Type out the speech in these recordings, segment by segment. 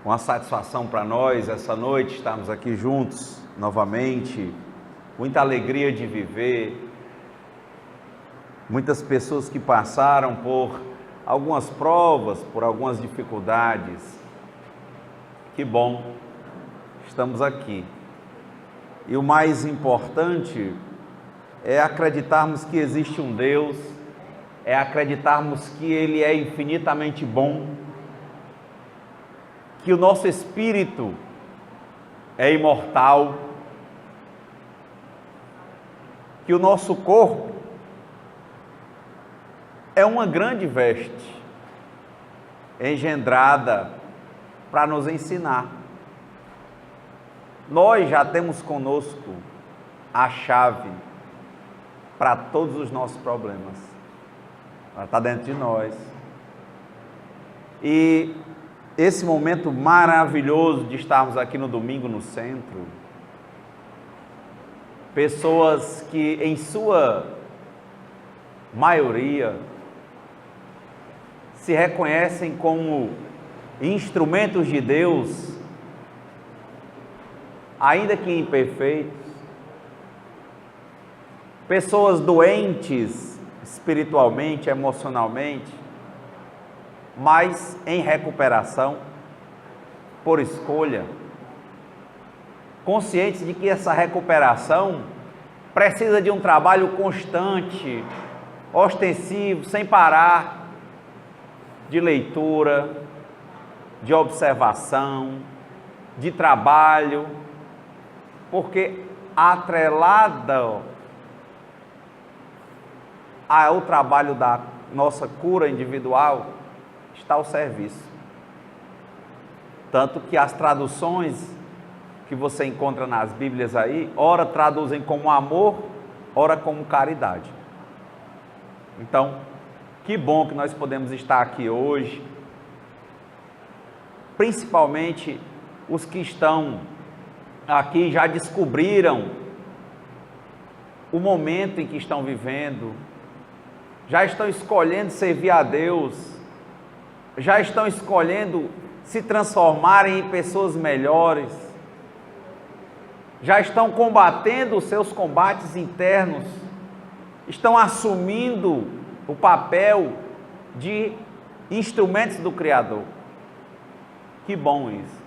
Uma satisfação para nós essa noite estarmos aqui juntos novamente, muita alegria de viver. Muitas pessoas que passaram por algumas provas, por algumas dificuldades. Que bom, estamos aqui. E o mais importante é acreditarmos que existe um Deus, é acreditarmos que Ele é infinitamente bom, que o nosso espírito é imortal, que o nosso corpo é uma grande veste engendrada para nos ensinar. Nós já temos conosco a chave para todos os nossos problemas. Ela está dentro de nós. E esse momento maravilhoso de estarmos aqui no domingo no centro, pessoas que em sua maioria se reconhecem como instrumentos de Deus, ainda que imperfeitos, pessoas doentes espiritualmente, emocionalmente, mas em recuperação, por escolha, conscientes de que essa recuperação precisa de um trabalho constante, ostensivo, sem parar, de leitura, de observação, de trabalho, porque atrelada ao trabalho da nossa cura individual está o serviço. Tanto que as traduções que você encontra nas Bíblias aí, ora traduzem como amor, ora como caridade. Então, que bom que nós podemos estar aqui hoje, principalmente os que estão aqui já descobriram o momento em que estão vivendo, já estão escolhendo servir a Deus, já estão escolhendo se transformarem em pessoas melhores, já estão combatendo os seus combates internos, estão assumindo o papel de instrumentos do Criador. Que bom isso.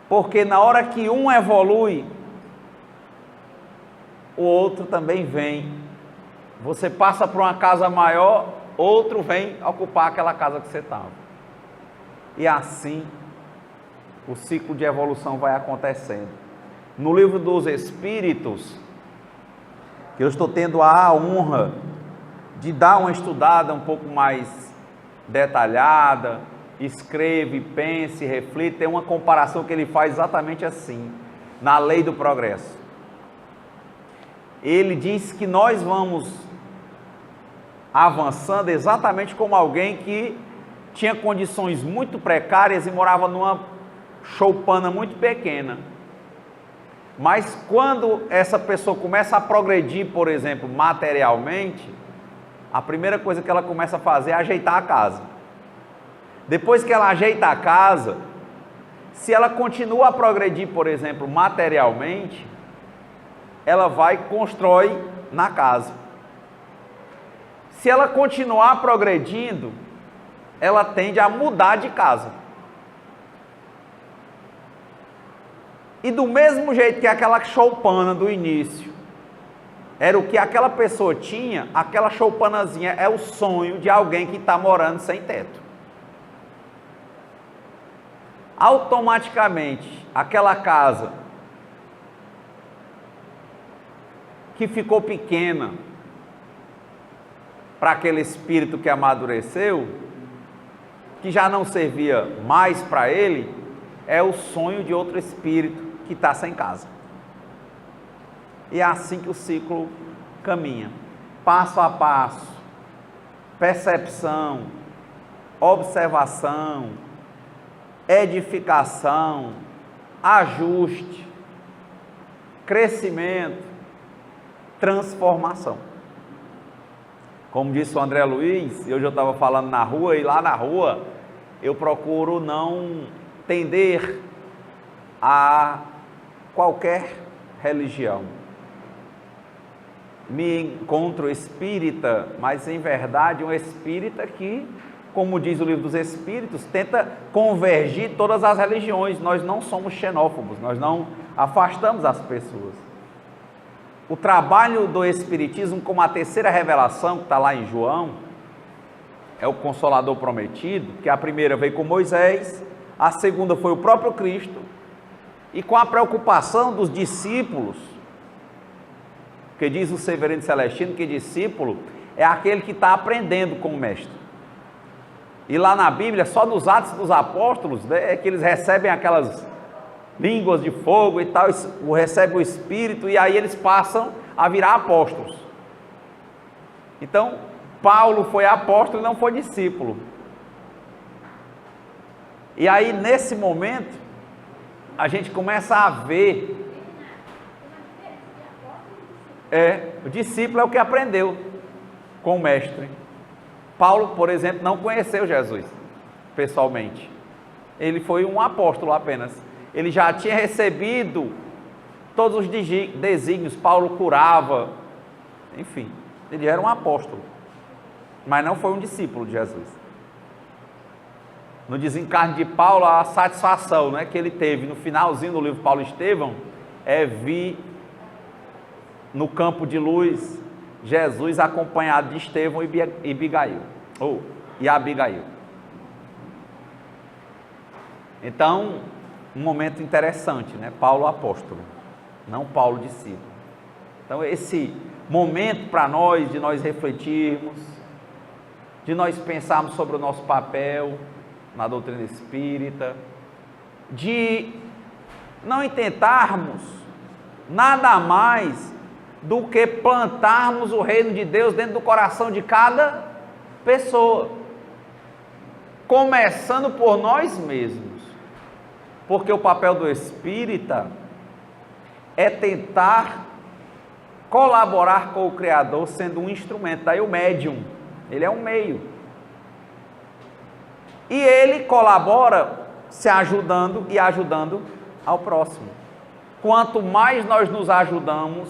Porque na hora que um evolui, o outro também vem. Você passa para uma casa maior, outro vem ocupar aquela casa que você estava. E assim, o ciclo de evolução vai acontecendo. No livro dos Espíritos, que eu estou tendo a honra de dar uma estudada um pouco mais detalhada, escreve, pense, reflita, tem uma comparação que ele faz exatamente assim, na lei do progresso. Ele diz que nós vamos avançando exatamente como alguém que tinha condições muito precárias e morava numa choupana muito pequena. Mas quando essa pessoa começa a progredir, por exemplo, materialmente, a primeira coisa que ela começa a fazer é ajeitar a casa. Depois que ela ajeita a casa, se ela continua a progredir, por exemplo, materialmente, ela vai e constrói na casa. Se ela continuar progredindo, ela tende a mudar de casa. E do mesmo jeito que aquela choupana do início era o que aquela pessoa tinha, aquela choupanazinha é o sonho de alguém que está morando sem teto. Automaticamente, aquela casa que ficou pequena para aquele espírito que amadureceu, que já não servia mais para ele, é o sonho de outro espírito que está sem casa. E é assim que o ciclo caminha, passo a passo, percepção, observação, edificação, ajuste, crescimento, transformação. Como disse o André Luiz, hoje eu estava falando na rua, e lá na rua eu procuro não tender a qualquer religião. Me encontro espírita, mas em verdade um espírita que, como diz o livro dos Espíritos, tenta convergir todas as religiões. Nós não somos xenófobos, nós não afastamos as pessoas. O trabalho do Espiritismo, como a terceira revelação, que está lá em João, é o Consolador prometido, que a primeira veio com Moisés, a segunda foi o próprio Cristo, e com a preocupação dos discípulos, que diz o Severino Celestino, que discípulo é aquele que está aprendendo com o mestre. E lá na Bíblia, só nos Atos dos Apóstolos, né, é que eles recebem aquelas línguas de fogo e tal, recebem o Espírito, e aí eles passam a virar apóstolos. Então, Paulo foi apóstolo e não foi discípulo. E aí, nesse momento, a gente começa a ver, o discípulo é o que aprendeu com o mestre. Paulo, por exemplo, não conheceu Jesus pessoalmente. Ele foi um apóstolo apenas. Ele já tinha recebido todos os desígnios. Paulo curava, enfim, ele era um apóstolo, mas não foi um discípulo de Jesus. No desencarne de Paulo, a satisfação, né, que ele teve no finalzinho do livro Paulo e Estevão é vir no campo de luz Jesus acompanhado de Estevão e Abigail. Então, um momento interessante, né? Paulo apóstolo, não Paulo discípulo. Então, esse momento para nós, de nós refletirmos, de nós pensarmos sobre o nosso papel na doutrina espírita, de não intentarmos nada mais do que plantarmos o reino de Deus dentro do coração de cada pessoa, começando por nós mesmos, porque o papel do espírita é tentar colaborar com o Criador, sendo um instrumento. Daí o médium, ele é um meio, e ele colabora se ajudando e ajudando ao próximo. Quanto mais nós nos ajudamos,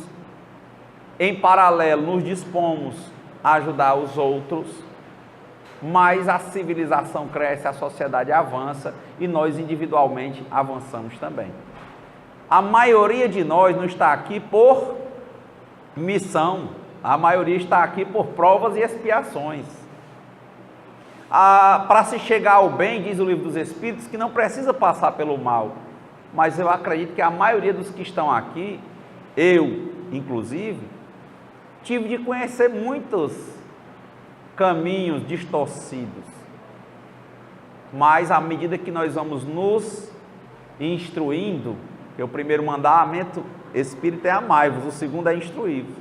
em paralelo nos dispomos a ajudar os outros, mais a civilização cresce, a sociedade avança e nós individualmente avançamos também. A maioria de nós não está aqui por missão, a maioria está aqui por provas e expiações. Para se chegar ao bem, diz o livro dos Espíritos, que não precisa passar pelo mal, mas eu acredito que a maioria dos que estão aqui, eu inclusive, tive de conhecer muitos caminhos distorcidos, mas à medida que nós vamos nos instruindo, que o primeiro mandamento espírita é amai-vos, o segundo é instruí-vos,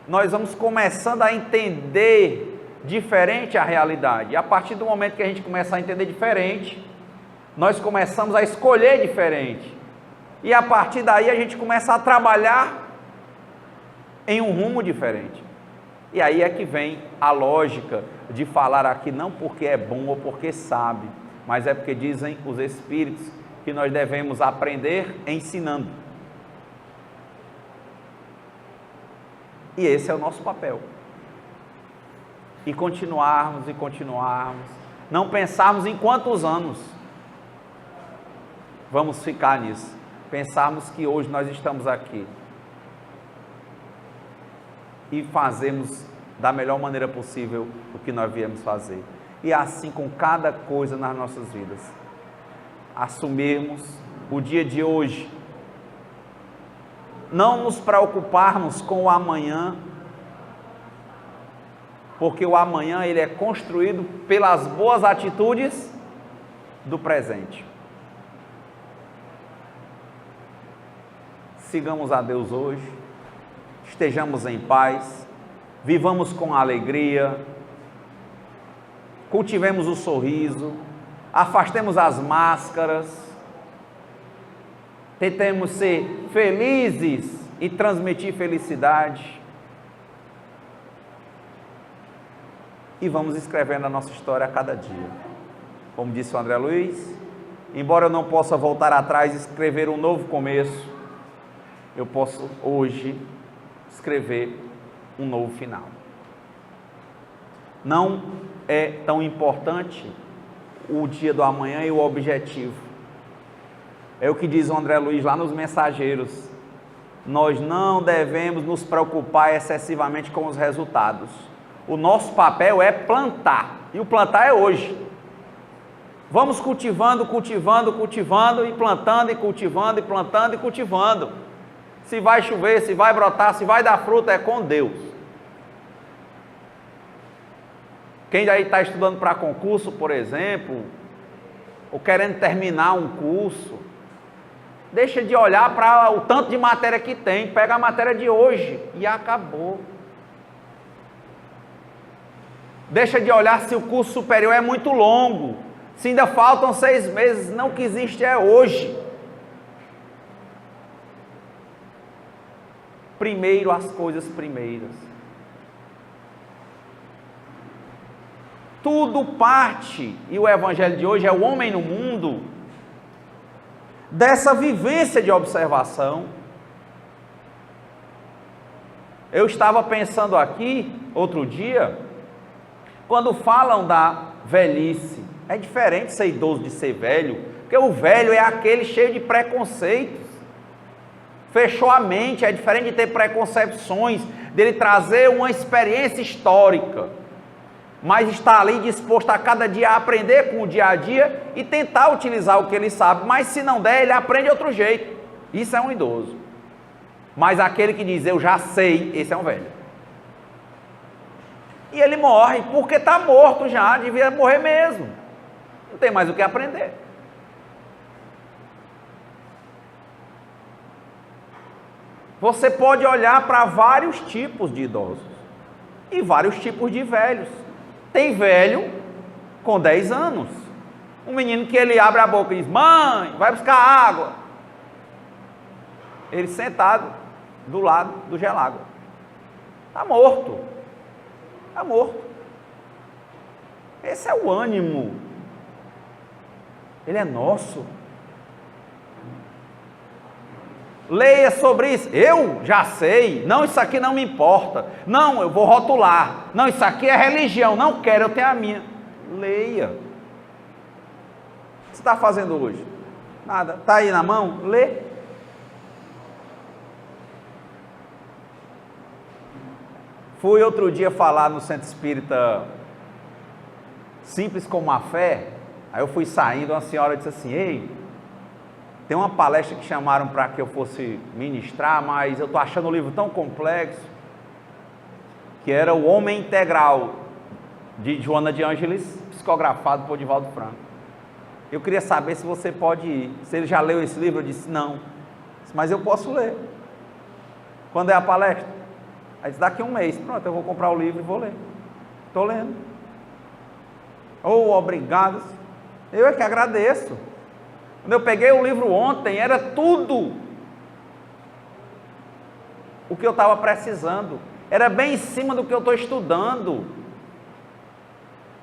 nós vamos começando a entender diferente a realidade, e a partir do momento que a gente começa a entender diferente, nós começamos a escolher diferente, e a partir daí a gente começa a trabalhar em um rumo diferente. E aí é que vem a lógica de falar aqui não porque é bom ou porque sabe, mas é porque dizem os Espíritos que nós devemos aprender ensinando. E esse é o nosso papel. E continuarmos, não pensarmos em quantos anos vamos ficar nisso, pensarmos que hoje nós estamos aqui e fazemos da melhor maneira possível o que nós viemos fazer, e assim com cada coisa nas nossas vidas, assumirmos o dia de hoje, não nos preocuparmos com o amanhã, porque o amanhã ele é construído pelas boas atitudes do presente. Sigamos a Deus hoje, estejamos em paz, vivamos com alegria, cultivemos o sorriso, afastemos as máscaras, tentemos ser felizes e transmitir felicidade, e vamos escrevendo a nossa história a cada dia. como disse o André Luiz, embora eu não possa voltar atrás e escrever um novo começo, eu posso hoje escrever um novo final. Não é tão importante o dia do amanhã e o objetivo. É o que diz o André Luiz lá nos Mensageiros. Nós não devemos nos preocupar excessivamente com os resultados. O nosso papel é plantar, e o plantar é hoje. Vamos cultivando, cultivando, cultivando, e plantando, e cultivando, e plantando, e cultivando. Se vai chover, se vai brotar, se vai dar fruta, é com Deus. Quem aí está estudando para concurso, por exemplo, ou querendo terminar um curso, deixa de olhar para o tanto de matéria que tem, pega a matéria de hoje e acabou. Deixa de olhar se o curso superior é muito longo, se ainda faltam 6 meses, não, o que existe é hoje. Primeiro as coisas primeiras. Tudo parte, e o evangelho de hoje é o homem no mundo, dessa vivência de observação. Eu estava pensando aqui, outro dia, quando falam da velhice, é diferente ser idoso de ser velho, porque o velho é aquele cheio de preconceitos, fechou a mente, é diferente de ter preconcepções, dele trazer uma experiência histórica, mas está ali disposto a cada dia a aprender com o dia a dia e tentar utilizar o que ele sabe, mas se não der, ele aprende de outro jeito. Isso é um idoso. Mas aquele que diz, eu já sei, esse é um velho. E ele morre, porque está morto já, devia morrer mesmo. Não tem mais o que aprender. Você pode olhar para vários tipos de idosos e vários tipos de velhos. Tem velho com 10 anos. Um menino que ele abre a boca e diz, mãe, vai buscar água. Ele sentado do lado do gelágua. Está morto. Está morto. Esse é o ânimo. Ele é nosso. Leia sobre isso. Eu já sei. Não, isso aqui não me importa. Não, eu vou rotular. Não, isso aqui é religião. Não quero, eu tenho a minha. Leia. O que você está fazendo hoje? Nada. Está aí na mão? Lê. Fui outro dia falar no Centro Espírita Simples como a Fé. Aí eu fui saindo, uma senhora disse assim, ei, tem uma palestra que chamaram para que eu fosse ministrar, mas eu estou achando o livro tão complexo, que era O Homem Integral, de Joana de Ângeles, psicografado por Divaldo Franco. Eu queria saber se você pode ir. Se ele já leu esse livro, eu disse, não. Mas eu posso ler. Quando é a palestra? Aí disse, daqui a um mês. Pronto, eu vou comprar o livro e vou ler. Estou lendo. Oh, obrigado. Eu é que agradeço. Quando eu peguei o livro ontem, era tudo o que eu estava precisando. Era bem em cima do que eu estou estudando.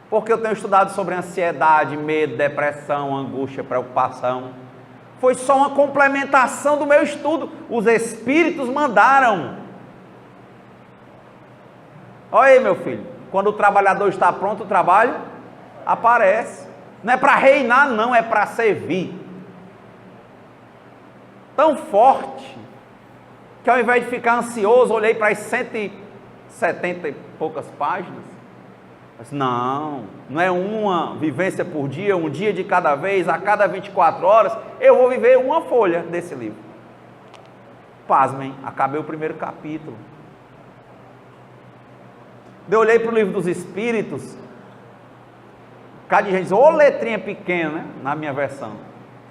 Porque eu tenho estudado sobre ansiedade, medo, depressão, angústia, preocupação. Foi só uma complementação do meu estudo. Os Espíritos mandaram. Olha aí, meu filho. Quando o trabalhador está pronto, o trabalho aparece. Não é para reinar, não, é para servir. Tão forte, que ao invés de ficar ansioso, olhei para as 170 e poucas páginas. Mas não é uma vivência por dia, um dia de cada vez, a cada 24 horas, eu vou viver uma folha desse livro. Pasmem, acabei o primeiro capítulo. Eu olhei para o livro dos Espíritos, cada gente diz, ô letrinha pequena, né? Na minha versão.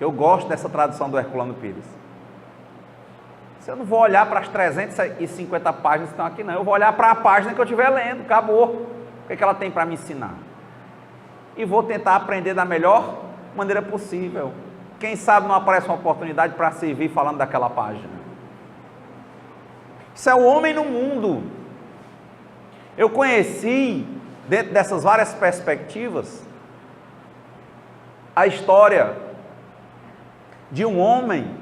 Eu gosto dessa tradução do Herculano Pires. Eu não vou olhar para as 350 páginas que estão aqui, não. Eu vou olhar para a página que eu estiver lendo, acabou. O que ela tem para me ensinar? E vou tentar aprender da melhor maneira possível. Quem sabe não aparece uma oportunidade para servir falando daquela página. Isso é o homem no mundo. Eu conheci, dentro dessas várias perspectivas, a história de um homem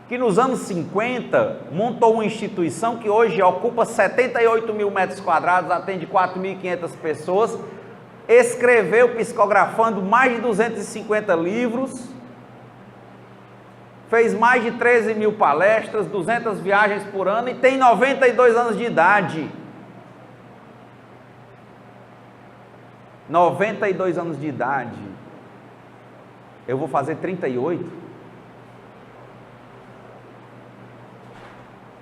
que nos anos 50 montou uma instituição que hoje ocupa 78 mil metros quadrados, atende 4.500 pessoas, escreveu psicografando mais de 250 livros, fez mais de 13 mil palestras, 200 viagens por ano e tem 92 anos de idade. 92 anos de idade. Eu vou fazer 38.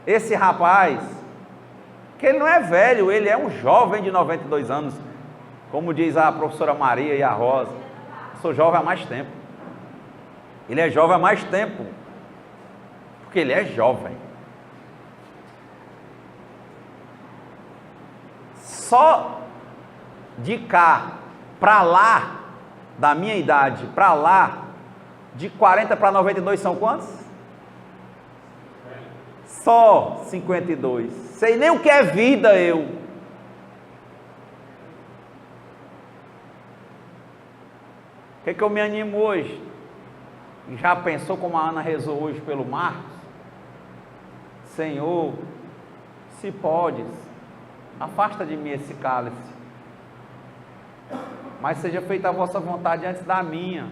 Esse rapaz, que ele não é velho, ele é um jovem de 92 anos, como diz a professora Maria e a Rosa. Eu sou jovem há mais tempo. Ele é jovem há mais tempo, porque ele é jovem. Só de cá para lá, da minha idade para lá, de 40 para 92 são quantos? Só 52. Sei nem o que é vida eu. O que eu me animo hoje? Já pensou como a Ana rezou hoje pelo Marcos? Senhor, se podes, afasta de mim esse cálice, mas seja feita a vossa vontade antes da minha.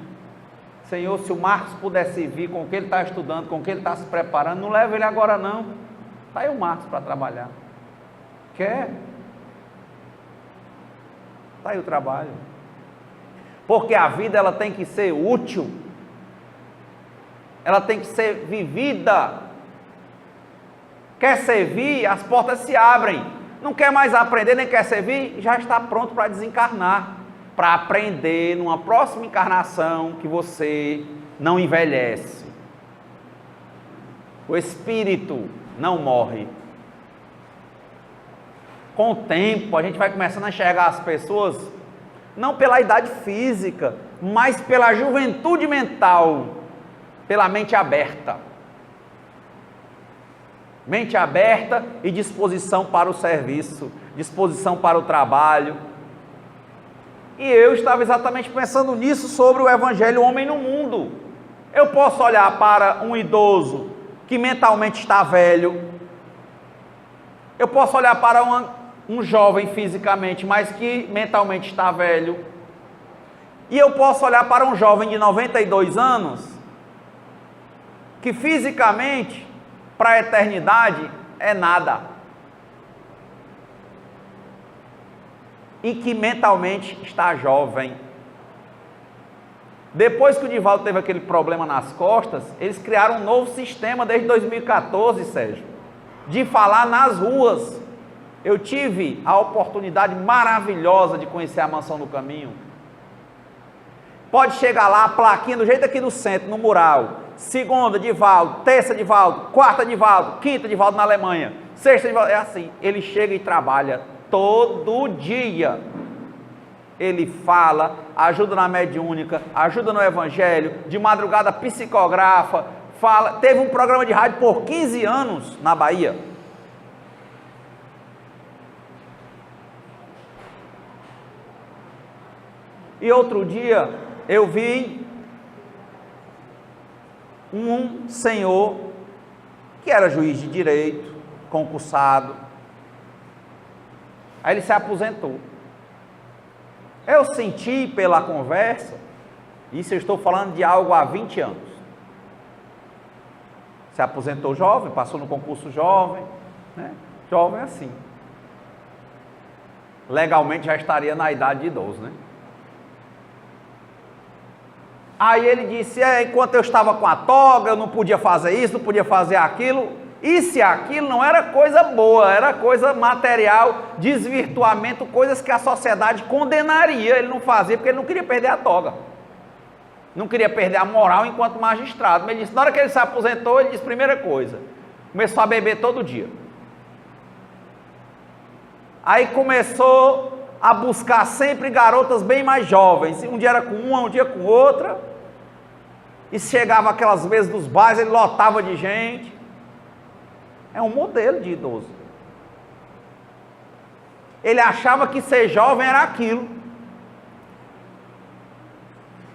Senhor, se o Marcos pudesse vir com o que ele está estudando, com o que ele está se preparando, não leva ele agora não. Está aí o Marcos para trabalhar. Quer? Está aí o trabalho. Porque a vida ela tem que ser útil. Ela tem que ser vivida. Quer servir, as portas se abrem. Não quer mais aprender, nem quer servir, já está pronto para desencarnar. Para aprender numa próxima encarnação que você não envelhece. O espírito não morre. Com o tempo, a gente vai começando a enxergar as pessoas, não pela idade física, mas pela juventude mental, pela mente aberta. Mente aberta e disposição para o serviço, disposição para o trabalho. E eu estava exatamente pensando nisso sobre o Evangelho Homem no Mundo. Eu posso olhar para um idoso que mentalmente está velho. Eu posso olhar para um jovem fisicamente, mas que mentalmente está velho. E eu posso olhar para um jovem de 92 anos, que fisicamente, para a eternidade, é nada. E que mentalmente está jovem. Depois que o Divaldo teve aquele problema nas costas, eles criaram um novo sistema desde 2014, Sérgio, de falar nas ruas. Eu tive a oportunidade maravilhosa de conhecer a Mansão do Caminho. Pode chegar lá, a plaquinha do jeito aqui do centro, no mural. Segunda, Divaldo. Terça, Divaldo. Quarta, Divaldo. Quinta, Divaldo na Alemanha. Sexta, Divaldo. É assim, ele chega e trabalha todo dia. Ele fala, ajuda na mediúnica, ajuda no Evangelho, de madrugada psicografa, fala, teve um programa de rádio por 15 anos na Bahia. E outro dia eu vi um senhor que era juiz de direito, concursado. Aí ele se aposentou. Eu senti pela conversa, isso eu estou falando de algo há 20 anos. Se aposentou jovem, passou no concurso jovem, né? Jovem assim. Legalmente já estaria na idade de idoso, né? Aí ele disse, enquanto eu estava com a toga, eu não podia fazer isso, não podia fazer aquilo. Isso e aquilo não era coisa boa, era coisa material, desvirtuamento, coisas que a sociedade condenaria. Ele não fazia porque ele não queria perder a toga. Não queria perder a moral enquanto magistrado. Mas ele disse, na hora que ele se aposentou, ele disse, primeira coisa, começou a beber todo dia. Aí começou a buscar sempre garotas bem mais jovens. Um dia era com uma, um dia com outra. E chegava aquelas mesas dos bares, ele lotava de gente. É um modelo de idoso. Ele achava que ser jovem era aquilo.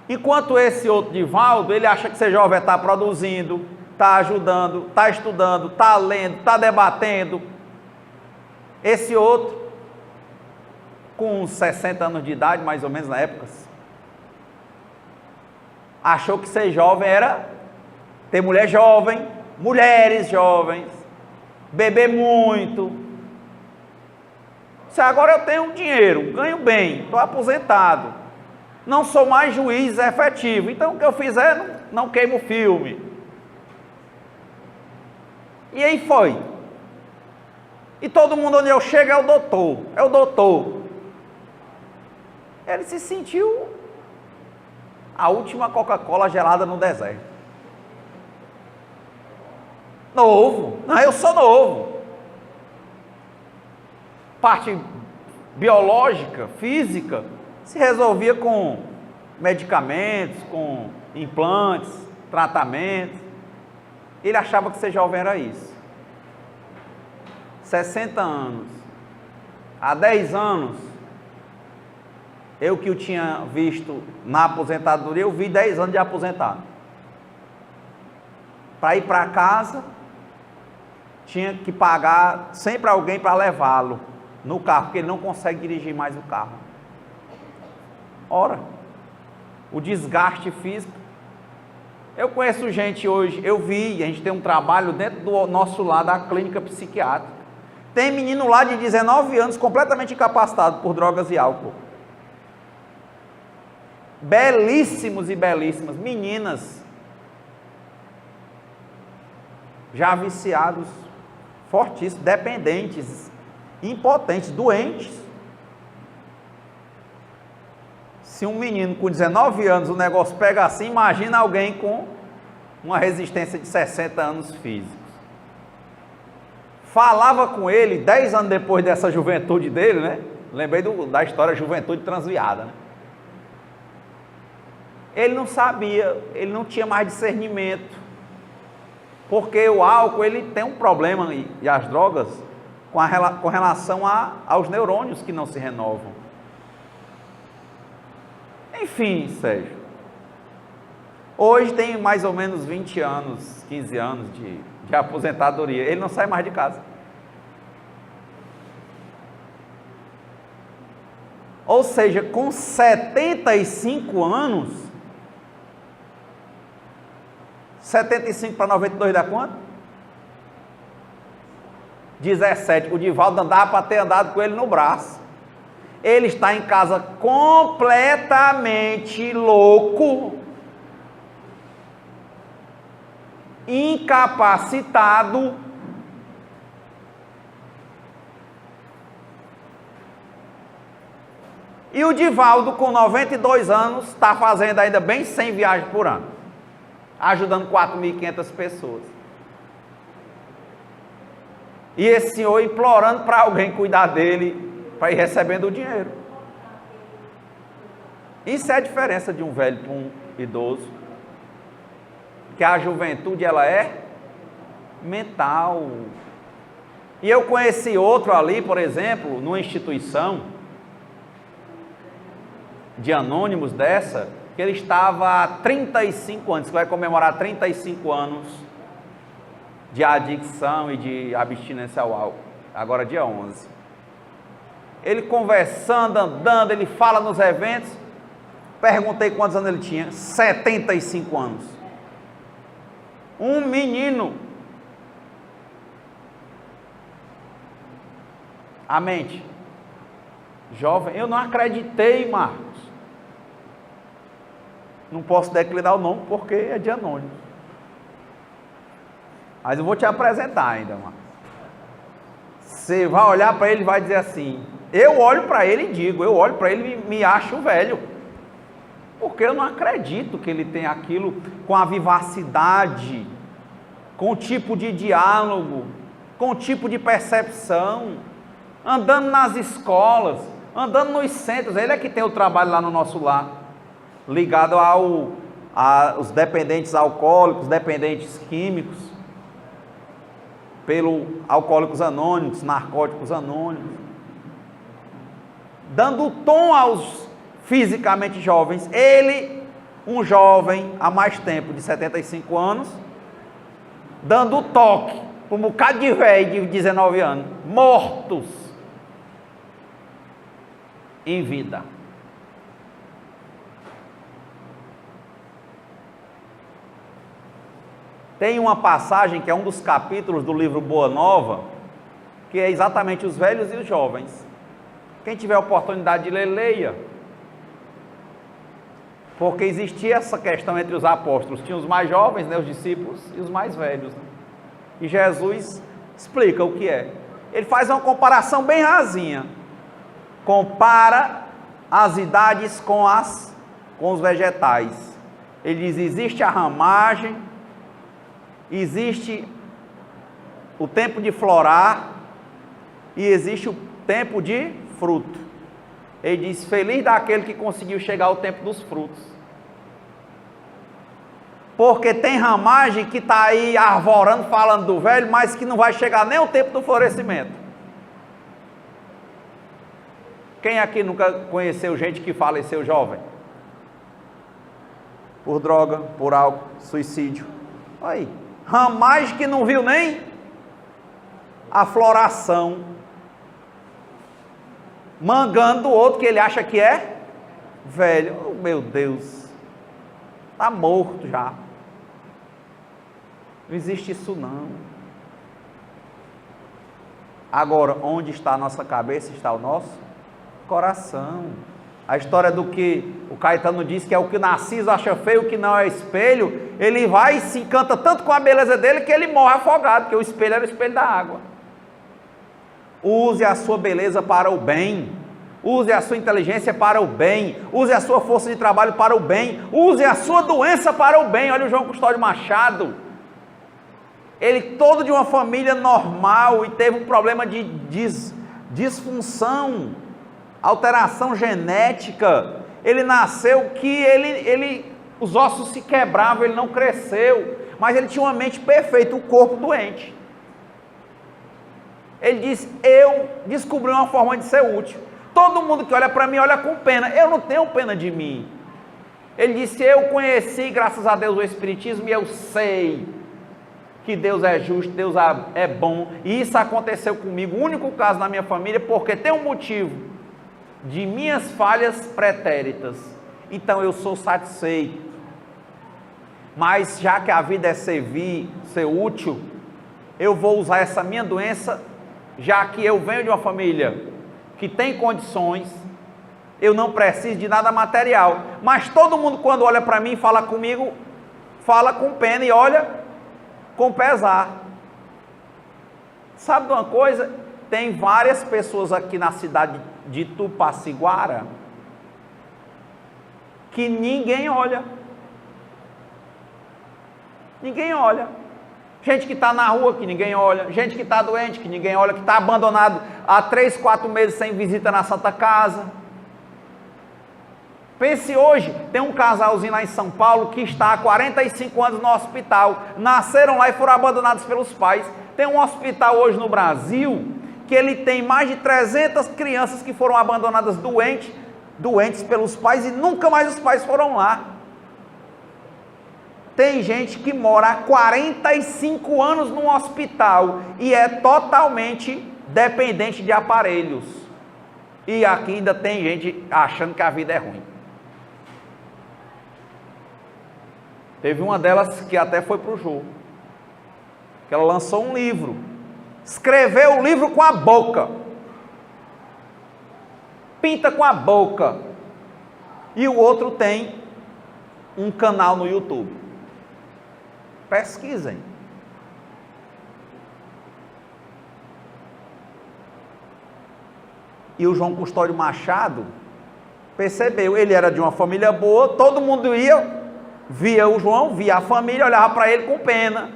Enquanto esse outro Divaldo, ele acha que ser jovem está produzindo, está ajudando, está estudando, está lendo, está debatendo. Esse outro, com uns 60 anos de idade, mais ou menos na época, achou que ser jovem era ter mulher jovem, mulheres jovens, beber muito. Se agora eu tenho dinheiro, ganho bem, estou aposentado, não sou mais juiz efetivo, então o que eu fizer, não queimo o filme. E aí foi. E todo mundo onde eu chego é o doutor. Ele se sentiu a última Coca-Cola gelada no deserto. Novo. Não, eu sou novo. Parte biológica, física, se resolvia com medicamentos, com implantes, tratamentos. Ele achava que ser jovem era isso. 60 anos. Há 10 anos, eu que o tinha visto na aposentadoria, eu vi 10 anos de aposentado. Para ir para casa, tinha que pagar sempre alguém para levá-lo no carro, porque ele não consegue dirigir mais o carro. Ora, o desgaste físico. Eu conheço gente hoje, a gente tem um trabalho dentro do nosso lar da clínica psiquiátrica. Tem menino lá de 19 anos completamente incapacitado por drogas e álcool. Belíssimos e belíssimas meninas, já viciados, fortíssimos, dependentes, impotentes, doentes. Se um menino com 19 anos o negócio pega assim, imagina alguém com uma resistência de 60 anos físicos. Falava com ele 10 anos depois dessa juventude dele, né? Lembrei da história juventude transviada, né? Ele não sabia, ele não tinha mais discernimento, porque o álcool ele tem um problema, e as drogas, com relação aos neurônios que não se renovam. Enfim, Sérgio, hoje tem mais ou menos 20 anos, 15 anos de aposentadoria, ele não sai mais de casa. Ou seja, com 75 anos, 75 para 92 dá quanto? 17. O Divaldo andava para ter andado com ele no braço. Ele está em casa completamente louco, incapacitado, e o Divaldo com 92 anos está fazendo ainda bem 100 viagens por ano, ajudando 4.500 pessoas. E esse senhor implorando para alguém cuidar dele, para ir recebendo o dinheiro. Isso é a diferença de um velho para um idoso. Que a juventude ela é mental. E eu conheci outro ali, por exemplo, numa instituição de anônimos dessa, que ele estava há 35 anos, que vai comemorar 35 anos de adicção e de abstinência ao álcool, agora dia 11. Ele conversando, andando, ele fala nos eventos. Perguntei quantos anos ele tinha. 75 anos. Um menino. A mente. Jovem. Eu não acreditei, Marcos. Não posso declinar o nome porque é de anônimo. Mas eu vou te apresentar ainda, Marcos. Você vai olhar para ele e vai dizer assim... Eu olho para ele e digo, eu olho para ele e me acho velho, porque eu não acredito que ele tem aquilo com a vivacidade, com o tipo de diálogo, com o tipo de percepção, andando nas escolas, andando nos centros. Ele é que tem o trabalho lá no nosso lar, ligado aos dependentes alcoólicos, dependentes químicos, pelo Alcoólicos Anônimos, Narcóticos Anônimos, dando tom aos fisicamente jovens. Ele, um jovem há mais tempo, de 75 anos, dando toque para um bocado de velho de 19 anos, mortos em vida. Tem uma passagem que é um dos capítulos do livro Boa Nova, que é exatamente os velhos e os jovens. Quem tiver a oportunidade de ler, leia. Porque existia essa questão entre os apóstolos. Tinha os mais jovens, né, os discípulos, e os mais velhos. Né? E Jesus explica o que é. Ele faz uma comparação bem rasinha. Compara as idades com os vegetais. Ele diz, existe a ramagem, existe o tempo de florar e existe o tempo de fruto. Ele diz, feliz daquele que conseguiu chegar ao tempo dos frutos. Porque tem ramagem que está aí arvorando, falando do velho, mas que não vai chegar nem o tempo do florescimento. Quem aqui nunca conheceu gente que faleceu jovem? Por droga, por álcool, suicídio. Aí, ramagem que não viu nem a floração, mangando o outro que ele acha que é velho. Oh, meu Deus, está morto já. Não existe isso não. Agora, onde está a nossa cabeça, está o nosso coração. A história do que o Caetano diz que é o que o Narciso acha feio, o que não é espelho, ele vai e se encanta tanto com a beleza dele que ele morre afogado, porque o espelho era o espelho da água. Use a sua beleza para o bem, use a sua inteligência para o bem, use a sua força de trabalho para o bem, use a sua doença para o bem. Olha o João Custódio Machado, ele todo de uma família normal e teve um problema de disfunção, alteração genética. Ele nasceu que os ossos se quebravam, ele não cresceu, mas ele tinha uma mente perfeita, o corpo doente. Ele disse, eu descobri uma forma de ser útil. Todo mundo que olha para mim, olha com pena. Eu não tenho pena de mim. Ele disse, eu conheci, graças a Deus, o Espiritismo, e eu sei que Deus é justo, Deus é bom. E isso aconteceu comigo, o único caso na minha família, porque tem um motivo de minhas falhas pretéritas. Então eu sou satisfeito. Mas já que a vida é servir, ser útil, eu vou usar essa minha doença. Já que eu venho de uma família que tem condições, eu não preciso de nada material, mas todo mundo quando olha para mim e fala comigo, fala com pena e olha com pesar. Sabe de uma coisa? Tem várias pessoas aqui na cidade de Tupaciguara que ninguém olha. Ninguém olha. Gente que está na rua que ninguém olha, gente que está doente que ninguém olha, que está abandonado há 3, 4 meses sem visita na Santa Casa. Pense hoje, tem um casalzinho lá em São Paulo que está há 45 anos no hospital, nasceram lá e foram abandonados pelos pais. Tem um hospital hoje no Brasil que ele tem mais de 300 crianças que foram abandonadas doentes pelos pais e nunca mais os pais foram lá. Tem gente que mora há 45 anos num hospital e é totalmente dependente de aparelhos. E aqui ainda tem gente achando que a vida é ruim. Teve uma delas que até foi para o Jô, que ela lançou um livro, escreveu o livro com a boca, pinta com a boca, e o outro tem um canal no YouTube. Pesquisem. E o João Custódio Machado percebeu, ele era de uma família boa, todo mundo via o João, via a família, olhava para ele com pena.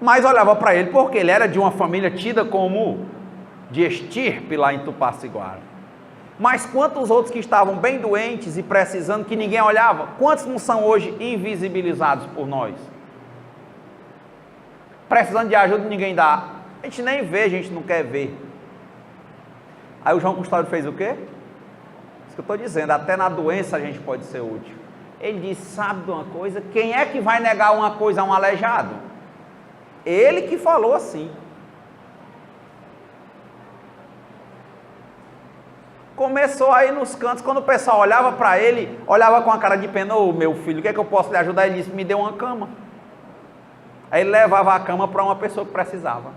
Mas olhava para ele porque ele era de uma família tida como de estirpe lá em Tupaciguara. Mas quantos outros que estavam bem doentes e precisando, que ninguém olhava, quantos não são hoje invisibilizados por nós? Precisando de ajuda, ninguém dá. A gente nem vê, a gente não quer ver. Aí o João Custódio fez o quê? Isso que eu estou dizendo, até na doença a gente pode ser útil. Ele disse, sabe de uma coisa? Quem é que vai negar uma coisa a um aleijado? Ele que falou assim. Começou aí nos cantos, quando o pessoal olhava para ele, olhava com a cara de pena, ô meu filho, o que é que eu posso lhe ajudar? Ele disse, me dê uma cama. Aí ele levava a cama para uma pessoa que precisava.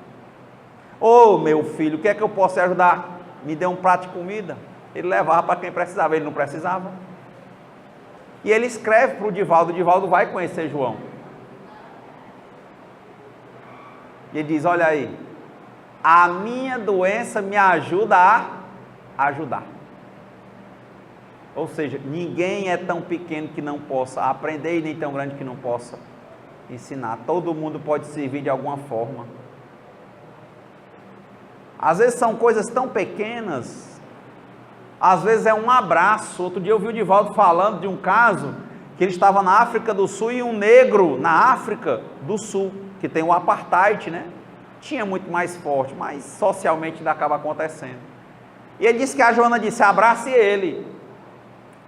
Ô meu filho, o que é que eu posso lhe ajudar? Me dê um prato de comida. Ele levava para quem precisava, ele não precisava. E ele escreve para o Divaldo vai conhecer João. E ele diz, olha aí, a minha doença me ajuda a ajudar. Ou seja, ninguém é tão pequeno que não possa aprender e nem tão grande que não possa ensinar. Todo mundo pode servir de alguma forma. Às vezes são coisas tão pequenas, às vezes é um abraço. Outro dia eu vi o Divaldo falando de um caso que ele estava na África do Sul e um negro na África do Sul, que tem o apartheid, né? Tinha muito mais forte, mas socialmente ainda acaba acontecendo. E ele disse que a Joana disse, abrace ele.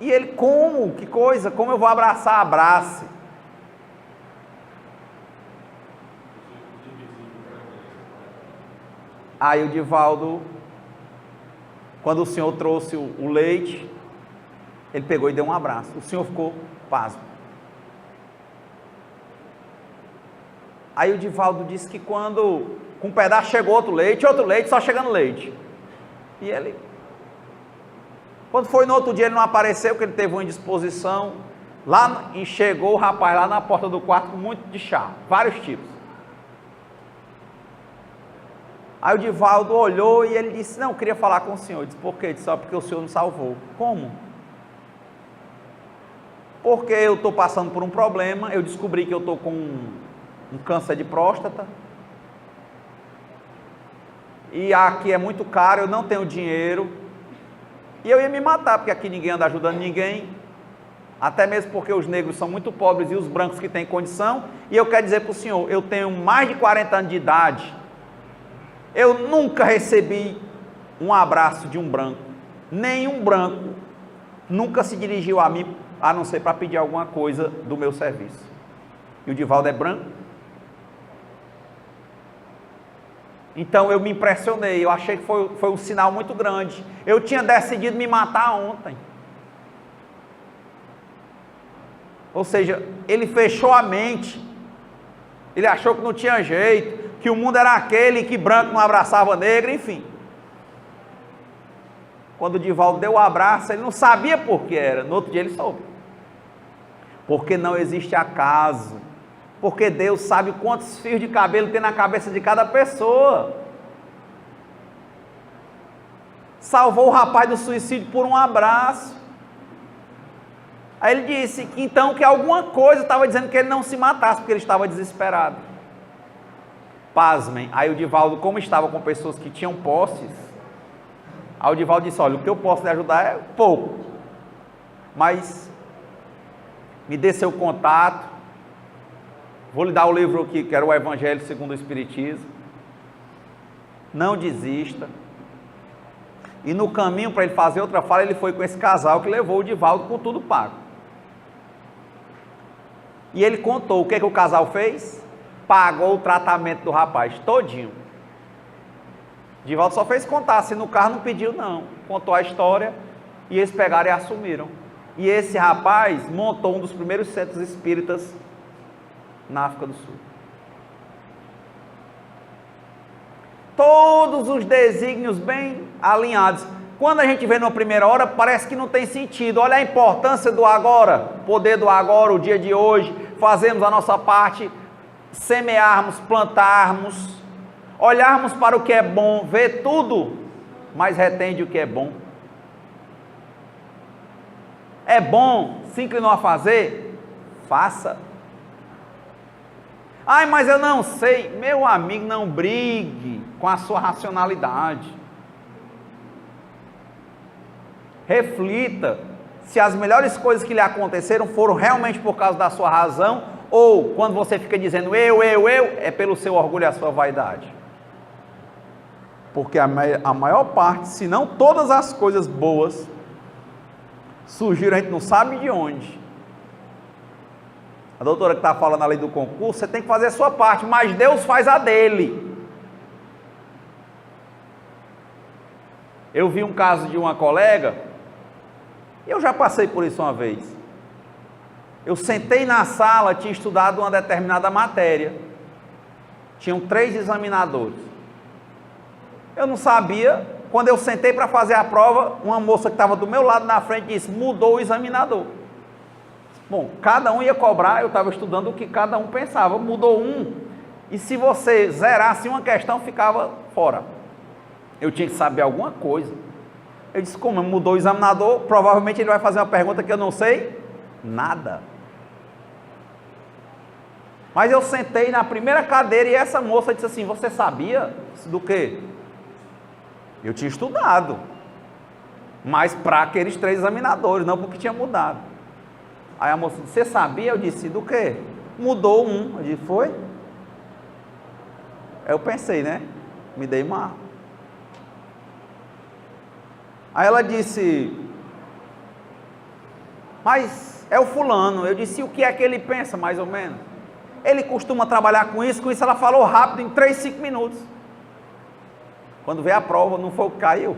E ele, como? Que coisa? Como eu vou abraçar? Abrace. Aí o Divaldo, quando o senhor trouxe o leite, ele pegou e deu um abraço. O senhor ficou pasmo. Aí o Divaldo disse que quando, com um pedaço chegou outro leite, só chegando leite. E ele, quando foi no outro dia, ele não apareceu, porque ele teve uma indisposição. Lá, e chegou o rapaz lá na porta do quarto com muito de chá, vários tipos. Aí o Divaldo olhou e ele disse, não, eu queria falar com o senhor. Eu disse, por quê? Ele disse, só porque o senhor me salvou. Como? Porque eu estou passando por um problema, eu descobri que eu estou com um câncer de próstata, e aqui é muito caro, eu não tenho dinheiro, e eu ia me matar, porque aqui ninguém anda ajudando ninguém, até mesmo porque os negros são muito pobres e os brancos que têm condição, e eu quero dizer para o senhor, eu tenho mais de 40 anos de idade, eu nunca recebi um abraço de um branco, nenhum branco nunca se dirigiu a mim, a não ser para pedir alguma coisa do meu serviço. E o Divaldo é branco? Então eu me impressionei, eu achei que foi um sinal muito grande. Eu tinha decidido me matar ontem. Ou seja, ele fechou a mente, ele achou que não tinha jeito, que o mundo era aquele, que branco não abraçava negro, enfim. Quando o Divaldo deu o abraço, ele não sabia por que era, no outro dia ele soube. Porque não existe acaso, porque Deus sabe quantos fios de cabelo tem na cabeça de cada pessoa. Salvou o rapaz do suicídio por um abraço. Aí ele disse que então que alguma coisa estava dizendo que ele não se matasse, porque ele estava desesperado. Pasmem, aí o Divaldo, como estava com pessoas que tinham posses, aí o Divaldo disse, olha, o que eu posso lhe ajudar é pouco, mas me dê seu contato, vou lhe dar o livro aqui, que era o Evangelho segundo o Espiritismo, não desista. E no caminho para ele fazer outra fala, ele foi com esse casal que levou o Divaldo com tudo pago. E ele contou o que o casal fez, pagou o tratamento do rapaz todinho. Divaldo só fez contar, se no carro não pediu não, contou a história e eles pegaram e assumiram. E esse rapaz montou um dos primeiros centros espíritas na África do Sul. Todos os desígnios bem alinhados. Quando a gente vê numa primeira hora, parece que não tem sentido. Olha a importância do agora, o poder do agora, o dia de hoje, fazermos a nossa parte, semearmos, plantarmos, olharmos para o que é bom, ver tudo, mas retende o que é bom. É bom, se inclinou a fazer, faça. Ai, mas eu não sei. Meu amigo, não brigue com a sua racionalidade. Reflita se as melhores coisas que lhe aconteceram foram realmente por causa da sua razão, ou quando você fica dizendo eu, é pelo seu orgulho e a sua vaidade. Porque a maior parte, se não todas as coisas boas Surgiram, a gente não sabe de onde. A doutora que está falando ali do concurso, você tem que fazer a sua parte, mas Deus faz a dele. Eu vi um caso de uma colega, eu já passei por isso uma vez. Eu sentei na sala, tinha estudado uma determinada matéria. Tinham 3 examinadores. Eu não sabia, quando eu sentei para fazer a prova, uma moça que estava do meu lado na frente disse, mudou o examinador. Bom, cada um ia cobrar, eu estava estudando o que cada um pensava, mudou um, e se você zerasse uma questão, ficava fora. Eu tinha que saber alguma coisa. Eu disse, como mudou o examinador, provavelmente ele vai fazer uma pergunta que eu não sei nada. Mas eu sentei na primeira cadeira e essa moça disse assim, você sabia do quê? Eu tinha estudado, mas para aqueles 3 examinadores, não porque tinha mudado. Aí a moça disse, você sabia? Eu disse, do quê? Mudou um. Eu disse, foi? Aí eu pensei, né? Me dei mal. Aí ela disse, mas é o fulano. Eu disse, o que é que ele pensa, mais ou menos? Ele costuma trabalhar com isso ela falou rápido, em 3, 5 minutos. Quando veio a prova, não foi o que caiu.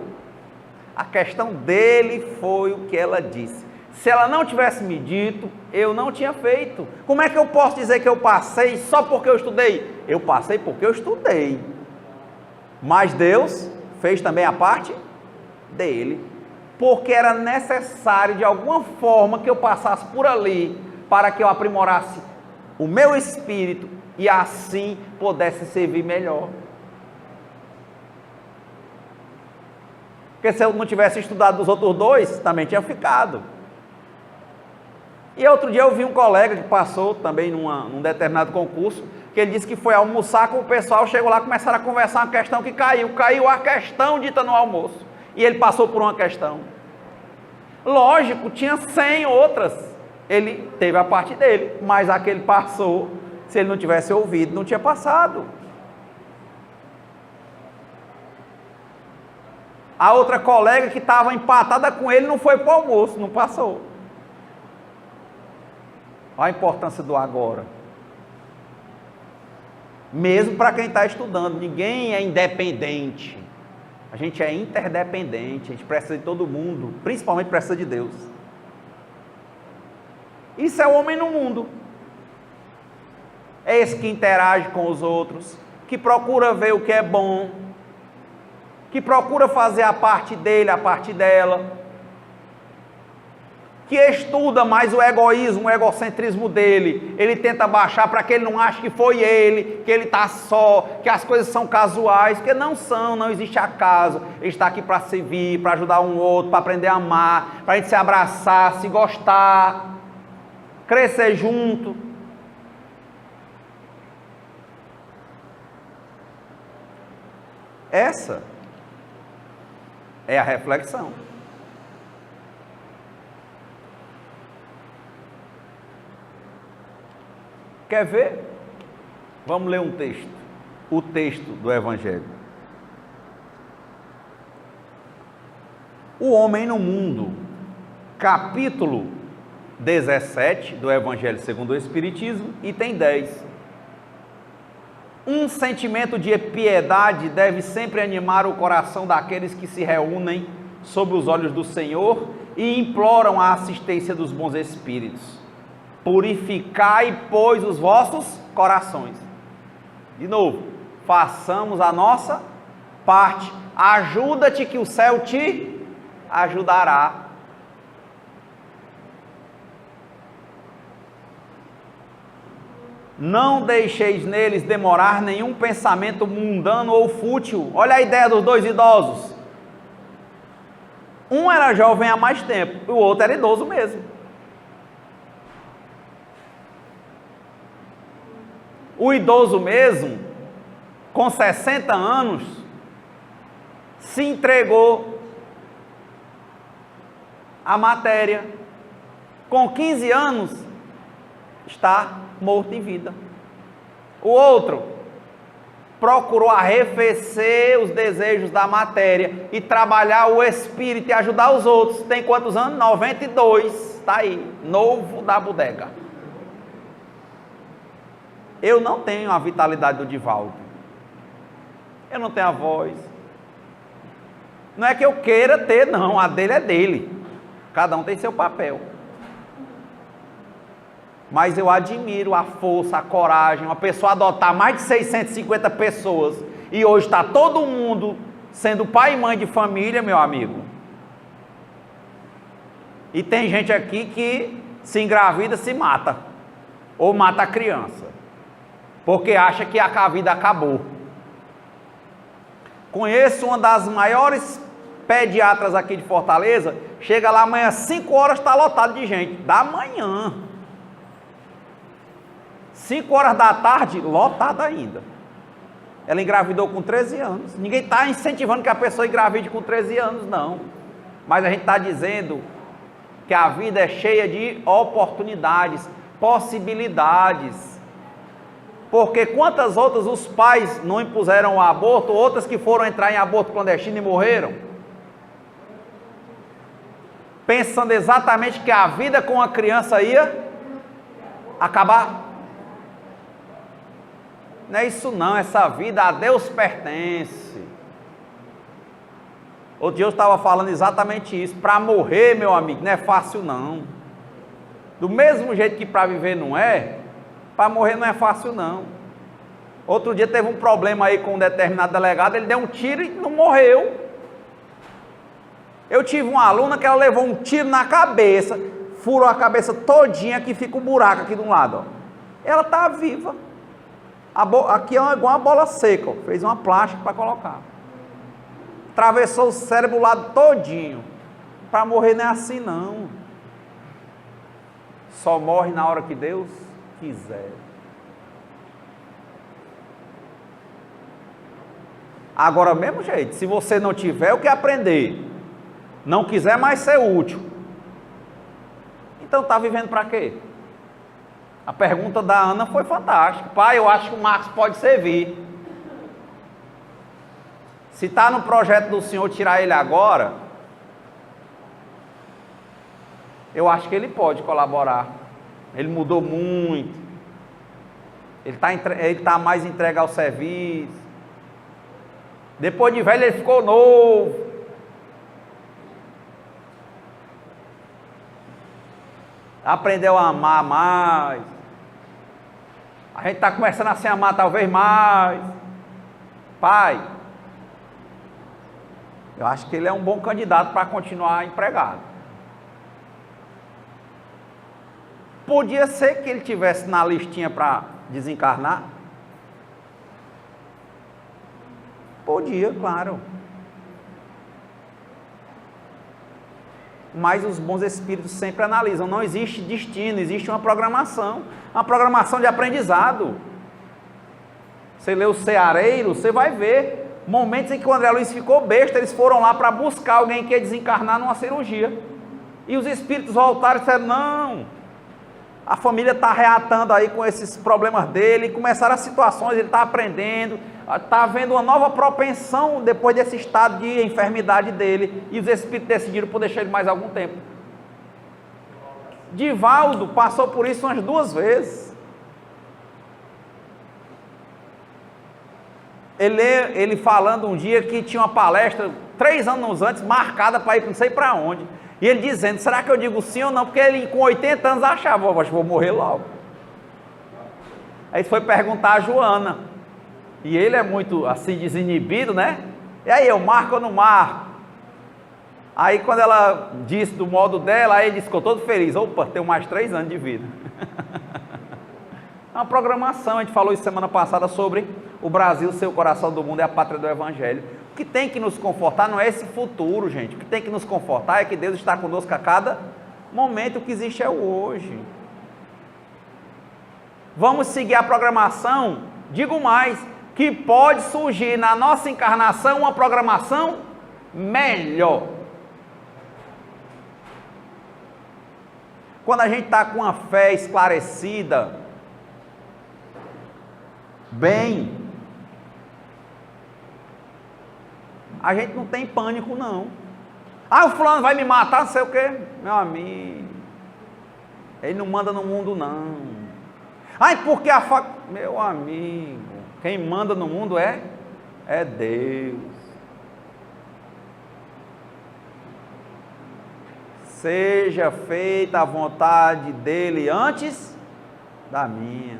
A questão dele foi o que ela disse. Se ela não tivesse me dito, eu não tinha feito. Como é que eu posso dizer que eu passei só porque eu estudei? Eu passei porque eu estudei. Mas Deus fez também a parte dele. Porque era necessário, de alguma forma, que eu passasse por ali, para que eu aprimorasse o meu espírito e assim pudesse servir melhor. Porque se eu não tivesse estudado dos outros 2, também tinha ficado. E outro dia eu vi um colega que passou também num determinado concurso, que ele disse que foi almoçar com o pessoal, chegou lá, começaram a conversar uma questão que caiu a questão dita no almoço, e ele passou por uma questão. Lógico, tinha 100 outras, ele teve a parte dele, mas a que ele passou, se ele não tivesse ouvido, não tinha passado. A outra colega que estava empatada com ele não foi para o almoço, não passou. Olha a importância do agora. Mesmo para quem está estudando, ninguém é independente. A gente é interdependente, a gente precisa de todo mundo, principalmente precisa de Deus. Isso é o homem no mundo. É esse que interage com os outros, que procura ver o que é bom, que procura fazer a parte dele, a parte dela, que estuda mais o egoísmo, o egocentrismo dele, ele tenta baixar para que ele não ache que foi ele, que ele está só, que as coisas são casuais, porque não são, não existe acaso. Ele está aqui para servir, para ajudar um outro, para aprender a amar, para a gente se abraçar, se gostar, crescer junto. Essa é a reflexão. Quer ver? Vamos ler um texto. O texto do Evangelho. O homem no mundo, capítulo 17 do Evangelho segundo o Espiritismo, item 10. Um sentimento de piedade deve sempre animar o coração daqueles que se reúnem sob os olhos do Senhor e imploram a assistência dos bons espíritos. Purificai, pois, os vossos corações. De novo, façamos a nossa parte. Ajuda-te que o céu te ajudará. Não deixeis neles demorar nenhum pensamento mundano ou fútil. Olha a ideia dos 2 idosos. Um era jovem há mais tempo, o outro era idoso mesmo. O idoso mesmo, com 60 anos, se entregou à matéria. Com 15 anos, está morto em vida. O outro procurou arrefecer os desejos da matéria e trabalhar o espírito e ajudar os outros. Tem quantos anos? 92. Está aí, novo da bodega. Eu não tenho a vitalidade do Divaldo. Eu não tenho a voz. Não é que eu queira ter, não. A dele é dele. Cada um tem seu papel. Mas eu admiro a força, a coragem, uma pessoa adotar mais de 650 pessoas e hoje está todo mundo sendo pai e mãe de família, meu amigo. E tem gente aqui que se engravida, se mata, ou mata a criança, porque acha que a vida acabou. Conheço uma das maiores pediatras aqui de Fortaleza, chega lá amanhã, 5 horas está lotado de gente, da manhã. 5 horas da tarde, lotada ainda. Ela engravidou com 13 anos. Ninguém está incentivando que a pessoa engravide com 13 anos, não. Mas a gente está dizendo que a vida é cheia de oportunidades, possibilidades. Porque quantas outras os pais não impuseram o aborto, outras que foram entrar em aborto clandestino e morreram? Pensando exatamente que a vida com a criança ia acabar. Não é isso não, essa vida a Deus pertence. Outro dia eu estava falando exatamente isso. Para morrer, meu amigo, não é fácil não. Do mesmo jeito que para viver não é, para morrer não é fácil não. Outro dia teve um problema aí com um determinado delegado, ele deu um tiro e não morreu. Eu tive uma aluna que ela levou um tiro na cabeça, furou a cabeça todinha, que fica um buraco aqui de um lado, ó. Ela está viva. Aqui é igual uma bola seca, ó. Fez uma plástica para colocar. Atravessou o cérebro o lado todinho. Para morrer não é assim não. Só morre na hora que Deus quiser. Agora, mesmo jeito, se você não tiver o que aprender, não quiser mais ser útil, então está vivendo para quê? A pergunta da Ana foi fantástica. Pai, eu acho que o Marcos pode servir. Se está no projeto do Senhor tirar ele agora, eu acho que ele pode colaborar. Ele mudou muito. Ele está mais entregue ao serviço. Depois de velho ele ficou novo. Aprendeu a amar mais. A gente está começando a se amar talvez mais. Pai, eu acho que ele é um bom candidato para continuar empregado. Podia ser que ele tivesse na listinha para desencarnar? Podia, claro. Mas os bons espíritos sempre analisam. Não existe destino, existe uma programação de aprendizado. Você lê o Ceareiro, você vai ver momentos em que o André Luiz ficou besta, eles foram lá para buscar alguém que ia desencarnar numa cirurgia. E os espíritos voltaram e disseram, não, a família está reatando aí com esses problemas dele, e começaram as situações, ele está aprendendo, está havendo uma nova propensão depois desse estado de enfermidade dele, e os espíritos decidiram por deixar ele mais algum tempo. Divaldo passou por isso umas 2 vezes. Ele falando um dia que tinha uma palestra 3 anos antes, marcada para ir não sei para onde, e ele dizendo, será que eu digo sim ou não? Porque ele com 80 anos achava, acho que vou morrer logo. Aí foi perguntar a Joana, e ele é muito assim desinibido, né? E aí, eu marco ou não marco? Aí quando ela disse do modo dela, aí ele disse, ficou todo feliz, opa, tenho mais 3 anos de vida. É uma programação, a gente falou isso semana passada sobre o Brasil ser o coração do mundo, é a pátria do Evangelho. O que tem que nos confortar não é esse futuro, gente. O que tem que nos confortar é que Deus está conosco a cada momento. O que existe é o hoje. Vamos seguir a programação, digo mais, que pode surgir na nossa encarnação uma programação melhor. Quando a gente está com a fé esclarecida, bem, a gente não tem pânico, não. Ah, o fulano vai me matar, não sei o quê. Meu amigo, ele não manda no mundo, não. Ai, porque a faca... Meu amigo, quem manda no mundo é Deus. Seja feita a vontade dele antes da minha.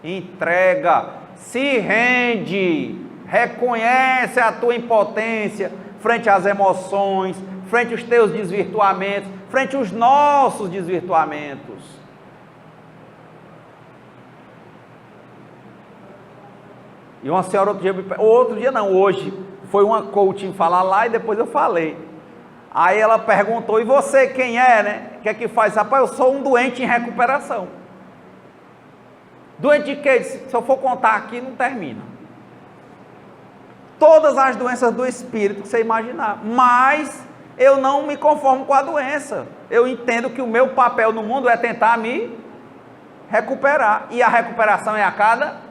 Entrega, se rende, reconhece a tua impotência frente às emoções, frente aos teus desvirtuamentos, frente aos nossos desvirtuamentos. E uma senhora hoje, foi uma coaching falar lá e depois eu falei. Aí ela perguntou, e você quem é, né? O que é que faz? Rapaz, eu sou um doente em recuperação. Doente de quê? Se eu for contar aqui, não termina. Todas as doenças do espírito que você imaginar. Mas eu não me conformo com a doença. Eu entendo que o meu papel no mundo é tentar me recuperar. E a recuperação é a cada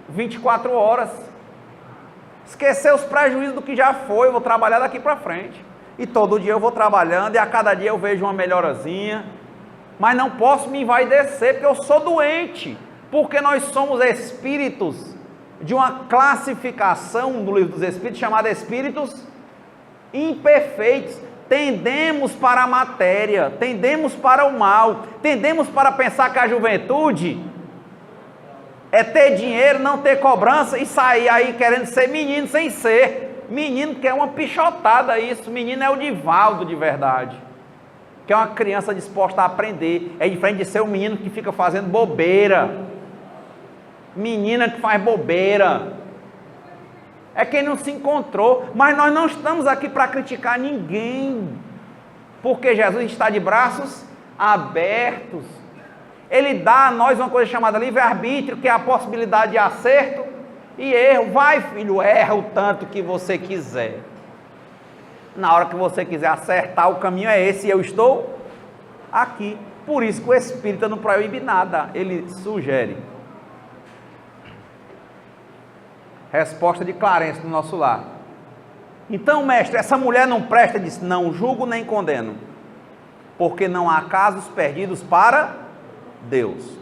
24 horas. Esquecer os prejuízos do que já foi, eu vou trabalhar daqui para frente. E todo dia eu vou trabalhando e a cada dia eu vejo uma melhorazinha. Mas não posso me envaidecer porque eu sou doente. Porque nós somos espíritos de uma classificação no livro dos espíritos chamada espíritos imperfeitos. Tendemos para a matéria, tendemos para o mal, tendemos para pensar que a juventude é ter dinheiro, não ter cobrança e sair aí querendo ser menino sem ser. Menino que é uma pichotada isso, menino é o Divaldo de verdade, que é uma criança disposta a aprender, é diferente de ser um menino que fica fazendo bobeira, menina que faz bobeira, é quem não se encontrou. Mas nós não estamos aqui para criticar ninguém, porque Jesus está de braços abertos, Ele dá a nós uma coisa chamada livre-arbítrio, que é a possibilidade de acerto e erro. Vai, filho, erra o tanto que você quiser. Na hora que você quiser acertar, o caminho é esse, e eu estou aqui. Por isso que o Espírito não proíbe nada, ele sugere. Resposta de Clarence do nosso lar. Então, mestre, essa mulher não presta? Ele disse, não julgo nem condeno, porque não há casos perdidos para Deus.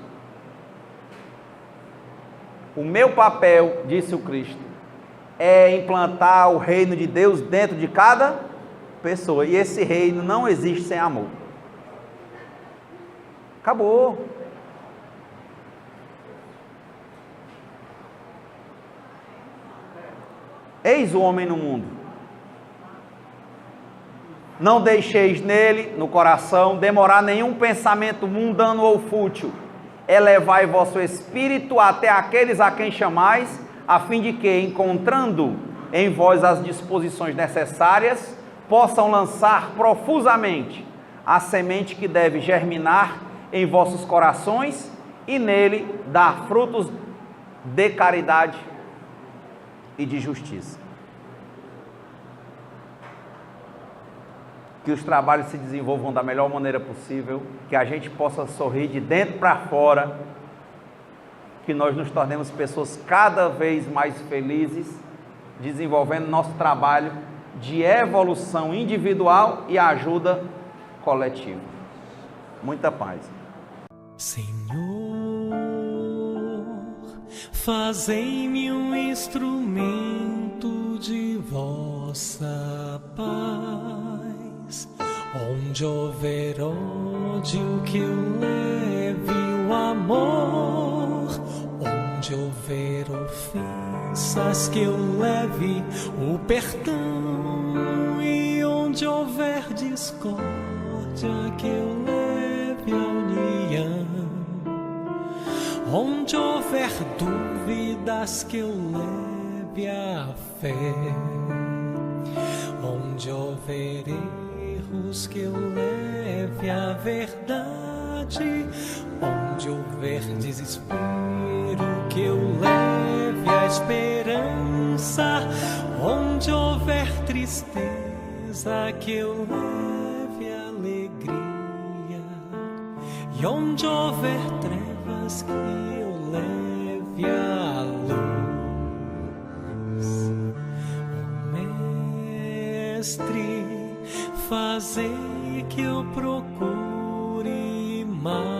O meu papel, disse o Cristo, é implantar o reino de Deus dentro de cada pessoa. E esse reino não existe sem amor. Acabou. Eis o homem no mundo. Não deixeis nele, no coração, demorar nenhum pensamento mundano ou fútil. Elevai vosso espírito até aqueles a quem chamais, a fim de que, encontrando em vós as disposições necessárias, possam lançar profusamente a semente que deve germinar em vossos corações e nele dar frutos de caridade e de justiça. Que os trabalhos se desenvolvam da melhor maneira possível, que a gente possa sorrir de dentro para fora, que nós nos tornemos pessoas cada vez mais felizes, desenvolvendo nosso trabalho de evolução individual e ajuda coletiva. Muita paz. Senhor, fazei-me um instrumento de vossa paz. Onde houver ódio, que eu leve o amor. Onde houver ofensas, que eu leve o perdão. E onde houver discórdia, que eu leve a união. Onde houver dúvidas, que eu leve a fé. Onde houver erros, que eu leve a verdade. Onde houver desespero, que eu leve a esperança. Onde houver tristeza, que eu leve a alegria. E onde houver trevas, que eu leve a luz. Amém. Mestre, fazei que eu procure mais.